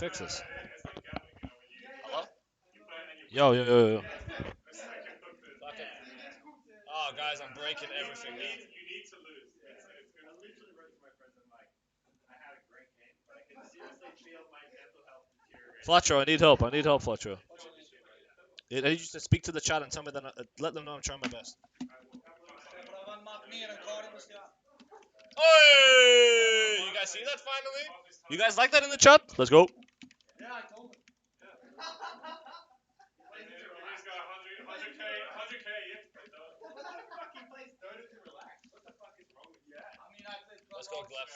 fix this? Hello? Yo. Oh, guys, I'm breaking everything now. Flatro, I need help. Flatro. I need you to speak to the chat and tell me that. Let them know I'm trying my best. Hey! You guys see that finally? You guys like that in the chat? Let's go. Let's go, Gleb.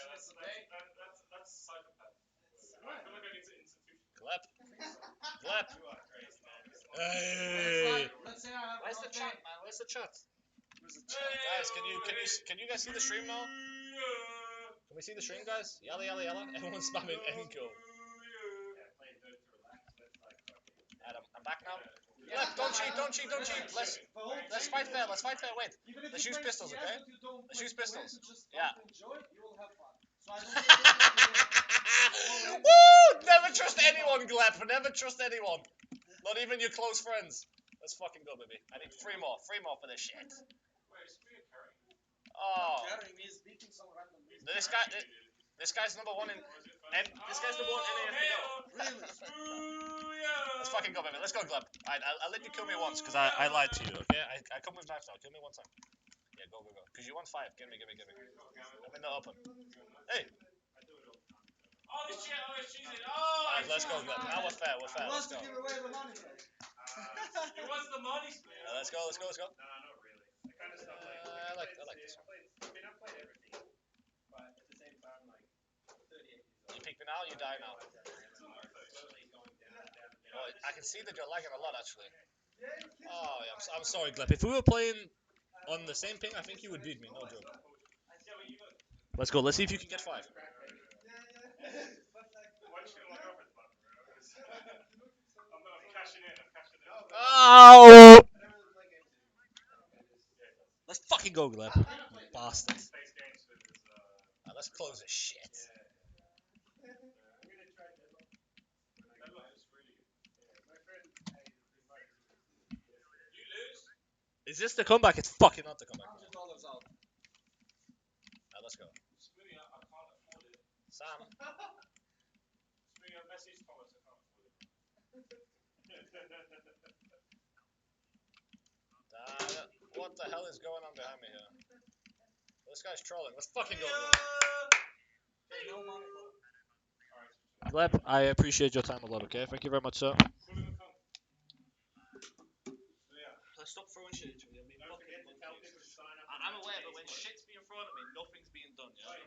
Gleb. Hey. Where's the chat, man? Where's the chat? Guys, can you guys see the stream now? Can we see the stream, guys? Yalla. Everyone's spamming Enko. Adam, I'm back now. Gleb, don't cheat. Let's fight fair. Wait. Let's use pistols, okay? Let's use pistols. Yeah. Woo! Never trust anyone, Gleb. Never trust anyone. Not even your close friends. Let's fucking go, baby. I need three more for this shit. Oh. This guy's number one in NAFBO. Let's fucking go, baby. Let's go, Gleb. I'll let you kill me once, because I lied to you, okay? I come with knives now. Kill me one time. Yeah, go. Because you won 5. Give me. I'm in the open. Hey. Alright, let's go, Gleb. Now we're fair. Let's go. Let's go. I like this one. You pick me now, you die now. Oh, I can see that you're lagging a lot, actually. Oh, yeah, I'm sorry, Gleb. If we were playing on the same ping, I think you would beat me, no joke. Let's go. Let's see if you can get 5. Oh! Let's fucking go, Gleb. Bastard. Let's close this shit. Is this the comeback? It's fucking not the comeback. Let's go. Sam. What the hell is going on behind me here? This guy's trolling. Let's fucking go, Gleb. Gleb, I appreciate your time a lot, okay? Thank you very much, sir. Stop throwing shit at me. I'm aware, but when shit's being thrown at me, nothing's being done, yeah?